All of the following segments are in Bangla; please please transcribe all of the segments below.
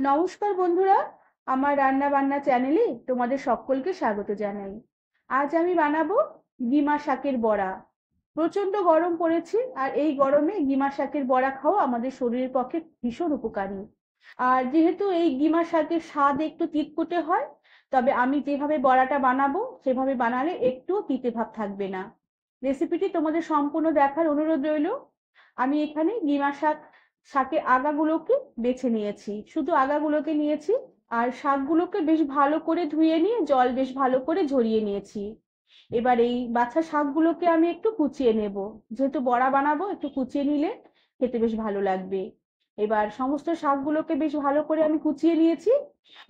নমস্কার বন্ধুরা, আমার রান্না বান্না চ্যানেলে তোমাদের সকলকে স্বাগত জানাই। আজ আমি বানাবো গিমা শাকের বড়া। প্রচন্ড গরম পড়েছে, আর এই গরমে গিমা শাকের বড়া খাওয়া আমাদের শরীরের পক্ষে ভীষণ উপকারী। আর যেহেতু এই গিমা শাকের স্বাদ একটু তিতকুটে হয়, তবে আমি যেভাবে বড়াটা বানাবো সেভাবে বানালে একটু তিতে ভাব থাকবে না। রেসিপিটি তোমাদের সম্পূর্ণ দেখার অনুরোধ রইল। আমি এখানে শাকের আগাগুলোকে বেছে নিয়েছি, শুধু আগাগুলোকে নিয়েছি। আর শাকগুলোকে বেশ ভালো করে ধুয়ে নিয়ে জল বেশ ভালো করে ঝরিয়ে নিয়েছি। এবার এই বাছা শাকগুলোকে আমি একটু কুচিয়ে নেব। যেহেতু বড়া বানাবো, একটু কুচিয়ে নিলে খেতে বেশ ভালো লাগবে। এবার সমস্ত শাকগুলোকে বেশ ভালো করে আমি কুচিয়ে নিয়েছি।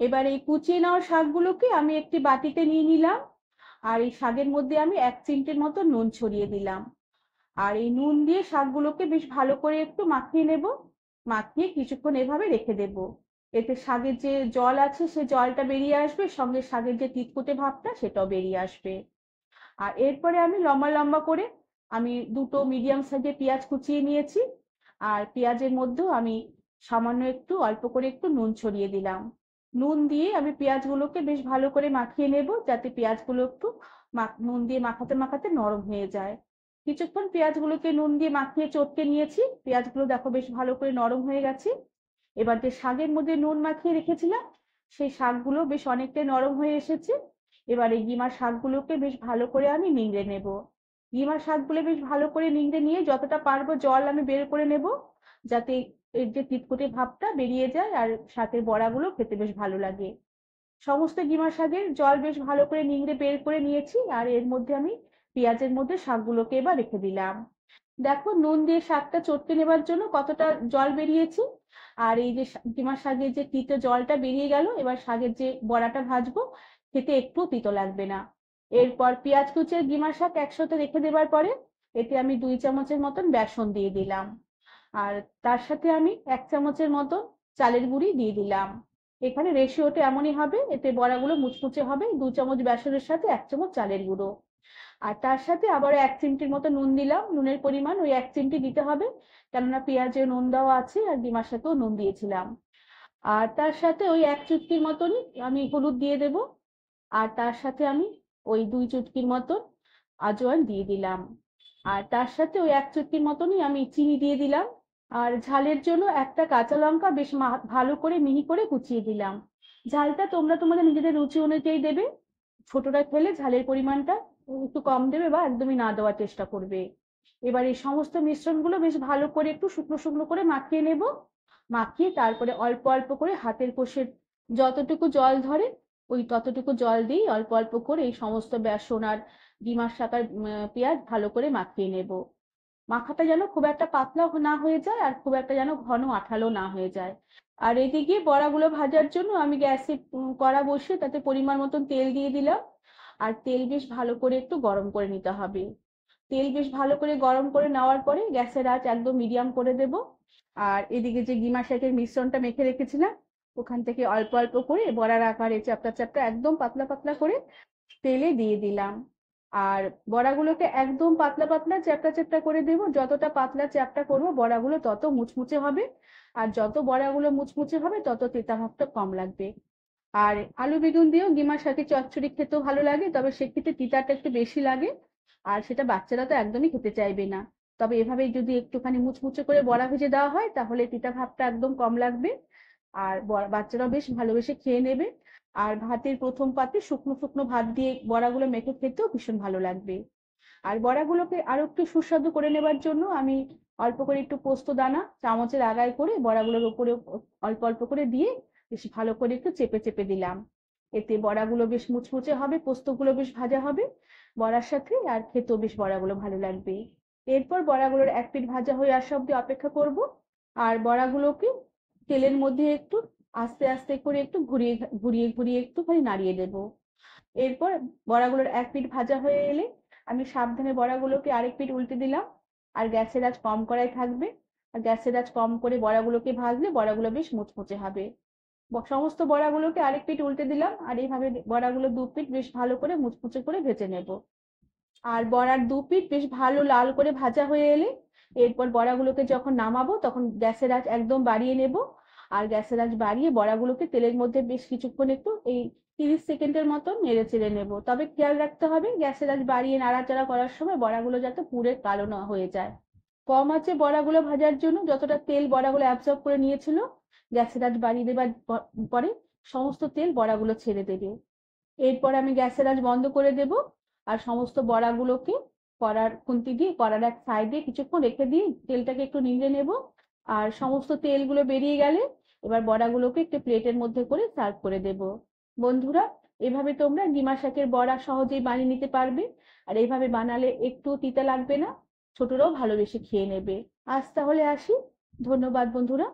এবার এই কুচিয়ে নেওয়া শাকগুলোকে আমি একটি বাটিতে নিয়ে নিলাম। আর এই শাকের মধ্যে আমি 1 চিমটির মতো নুন ছড়িয়ে দিলাম। আর এই নুন দিয়ে শাকগুলোকে বেশ ভালো করে একটু মাখিয়ে নেব। মাখিয়ে কিছুক্ষণ এভাবে রেখে দেব। এতে শাকের যে জল আছে সে জলটা বেরিয়ে আসবে, সঙ্গে শাকের যে তিতকুটে ভাবটা সেটাও বেরিয়ে আসবে। আর এরপরে আমি লম্বা লম্বা করে আমি দুটো মিডিয়াম সাইজের পেঁয়াজ কুচিয়ে নিয়েছি। আর পেঁয়াজের মধ্যেও আমি সামান্য একটু অল্প করে একটু নুন ছড়িয়ে দিলাম। নুন দিয়ে আমি পেঁয়াজগুলোকে বেশ ভালো করে মাখিয়ে নেব, যাতে পেঁয়াজগুলো একটু নুন দিয়ে মাখাতে মাখাতে নরম হয়ে যায়। কিছুক্ষণ পেঁয়াজগুলোকে নুন দিয়ে মাখিয়ে চটকে নিয়েছি, পেঁয়াজগুলো দেখো বেশ ভালো করে নরম হয়ে গেছে। এবার যে শাকের মধ্যে নুন মাখিয়ে রেখেছিলাম, সেই শাকগুলো বেশ অনেকটাই নরম হয়ে এসেছে। এবার এই গিমার শাকগুলোকে বেশ ভালো করে আমি নিংড়ে নেব। গিমার শাকগুলো বেশ ভালো করে নিংড়ে নিয়ে যতটা পারবো জল আমি বের করে নেব, যাতে এর যে তিতকুটে ভাবটা বেরিয়ে যায় আর শাকের বড়াগুলো খেতে বেশ ভালো লাগে। সমস্ত গিমা শাকের জল বেশ ভালো করে নিংড়ে বের করে নিয়েছি। আর এর মধ্যে আমি পেঁয়াজের মধ্যে শাকগুলোকে এবার রেখে দিলাম। দেখো নুন দিয়ে শাকটা চটকে নেবার জন্য কতটা জল বেরিয়েছে। আর এই যে গিমা শাকের যে তিতো জলটা বেরিয়ে গেল, এবার শাকের যে বড়াটা ভাজবো খেতে একটু তিতো লাগবে না। এরপর পেঁয়াজ কুচি আর গিমা শাক একসাথে রেখে দেবার পরে এতে আমি 2 চামচের মতন বেসন দিয়ে দিলাম। আর তার সাথে আমি 1 চামচের মতো চালের গুঁড়ি দিয়ে দিলাম। এখানে রেশিওটা এমনই হবে, এতে বড়াগুলো মুচমুচে হবে। 2 চামচ বেসনের সাথে 1 চামচ চালের গুঁড়ো। আর তার সাথে আবারও 1 চিমটির মতো নুন দিলাম। নুনের পরিমাণ ওই 1 চিমটি দিতে হবে, কেননা পেঁয়াজে নুন দেওয়া আছে আর ডিমার সাথেও নুন দিয়েছিলাম। আর তার সাথে ওই 1 চুটকির মতনই আমি হলুদ দিয়ে দেব। আর তার সাথে আমি ওই 2 চুটকির মতন আজওয়ান দিয়ে দিলাম। আর তার সাথে ওই 1 চুটকির মতনই আমি চিনি দিয়ে দিলাম। আর ঝালের জন্য একটা কাঁচা লঙ্কা বেশ ভালো করে মিহি করে কুচিয়ে দিলাম। ঝালটা তোমরা তোমাদের নিজেদের রুচি অনুযায়ী দেবে। ছোটরা খেলে ঝালের পরিমাণটা একটু কম দেবে বা একদমই না দেওয়ার চেষ্টা করবে। এবার এই সমস্ত মিশ্রণগুলো বেশ ভালো করে একটু শুকনো শুকনো করে মাখিয়ে নেব। মাখিয়ে তারপরে অল্প অল্প করে হাতের কষে যতটুকু জল ধরে ওই ততটুকু জল দিয়ে অল্প অল্প করে এই সমস্ত বেসন আর ডিমার শাক আর পেঁয়াজ ভালো করে মাখিয়ে নেব। মাখাটা যেন খুব একটা পাতলা না হয়ে যায় আর খুব একটা যেন ঘন আঠালো না হয়ে যায়। আর এদিকে বড়াগুলো ভাজার জন্য আমি গ্যাসে কড়া বসিয়ে তাতে পরিমাণ মতন তেল দিয়ে দিলাম। আর তেল বেশ ভালো করে একটু গরম করে নিতে হবে। তেল বেশ ভালো করে গরম করে নেওয়ার পরে গ্যাসের আঁচ একদম মিডিয়াম করে দেব। আর এদিকে যে গিমা শাকের মিশ্রণটা মেখে রেখেছিলাম, ওখান থেকে অল্প অল্প করে বড়ার আকারে চ্যাপ্টা চ্যাপ্টা একদম পাতলা পাতলা করে তেলে দিয়ে দিলাম। আর বড়াগুলোকে একদম পাতলা পাতলা চ্যাপ্টা চ্যাপ্টা করে দেব। যতটা পাতলা চ্যাপ্টা করবো বড়াগুলো তত মুচমুচে হবে। আর যত বড়াগুলো মুচমুচে হবে তত তেতা ভাবটা কম লাগবে। আর আলু বেগুন দিয়েও গিমার সাথে চচ্চড়ি খেতেও ভালো লাগে, তবে সেক্ষেত্রে তিতাটা একটু বেশি লাগে। আর সেটা বাচ্চারা তো একদমই খেতে চাইবে না। তবে এভাবে যদি একটুখানি মুচমুচে করে বড়া ভেজে দেওয়া হয় তাহলে তিতা ভাবটা একদম কম লাগবে। আর বাচ্চারাও বেশ ভালোবেসে খেয়ে নেবে। আর ভাতের প্রথম পাতে শুকনো শুকনো ভাত দিয়ে বড়াগুলো মেখে খেতেও ভীষণ ভালো লাগবে। আর বড়াগুলোকে আরো একটু সুস্বাদু করে নেবার জন্য আমি অল্প করে একটু পোস্ত দানা চামচের আগায় করে বড়াগুলোর উপরে অল্প অল্প করে দিয়ে বেশ ভালো করে একটু চেপে চেপে দিলাম। এতে বড়াগুলো বেশ মুচমুচে হবে, পোস্তগুলো বেশ ভাজা হবে বড়ার সাথে, আর খেতেও বেশ বড়াগুলো ভালো লাগবে। এরপর বড়াগুলোর এক পিঠ ভাজা হয়ে আসা অব্দি অপেক্ষা করব। আর বড়াগুলোকে তেলের মধ্যে একটু আস্তে আস্তে করে একটু ঘুরিয়ে ঘুরিয়ে ঘুরিয়ে একটুখানি নাড়িয়ে দেব। এরপর বড়াগুলোর এক পিঠ ভাজা হয়ে এলে আমি সাবধানে বড়াগুলোকে আরেক পিঠ উল্টে দিলাম। আর গ্যাসের আঁচ কম করাই থাকবে। আর গ্যাসের আঁচ কম করে বড়াগুলোকে ভাজলে বড়াগুলো বেশ মুচমুচে হবে। সমস্ত বড়াগুলোকে আরেক পিঠ উল্টে দিলাম। আর এইভাবে বড়াগুলো দু পিঠ বেশ ভালো করে মুচমুচে করে ভেজে নেব। আর বড়ার দু পিঠ বেশ ভালো লাল করে ভাজা হয়ে এলে এরপর বড়াগুলোকে যখন নামাবো তখন গ্যাসের আঁচ একদম বাড়িয়ে নেব। আর গ্যাসের আঁচ বাড়িয়ে বড়াগুলোকে তেলের মধ্যে বেশ কিছুক্ষণ একটু এই 30 সেকেন্ডের মতো নেড়ে চেড়ে নেবো। তবে খেয়াল রাখতে হবে গ্যাসের আঁচ বাড়িয়ে নাড়াচাড়া করার সময় বড়াগুলো যাতে পুড়ে কালো না হয়ে যায়। কম আঁচে বড়াগুলো ভাজার জন্য যতটা তেল বড়াগুলো অ্যাবজর্ব করে নিয়েছিল, গ্যাসের আঁচ বাড়িয়ে দেবার পরে সমস্ত তেল বড়াগুলো ছেড়ে দেবে। এরপর আমি গ্যাসের আঁচ বন্ধ করে দেব আর সমস্ত বড়াগুলোকে কড়ার খুন্তি দিয়ে কড়ার এক সাইডে কিছুক্ষণ রেখে দিয়ে তেলটাকে একটু নিংড়ে নেব। আর সমস্ত তেলগুলো বেরিয়ে গেলে এবার বড়াগুলোকে একটু প্লেটের মধ্যে করে সার্ভ করে দেব। বন্ধুরা, এভাবে তোমরা ডিমা শাকের বড়া সহজেই বানিয়ে নিতে পারবে। আর এইভাবে বানালে একটু তিতা লাগবে না, ছোটরাও ভালোবেসে খেয়ে নেবে। আজ তাহলে আসি। ধন্যবাদ বন্ধুরা।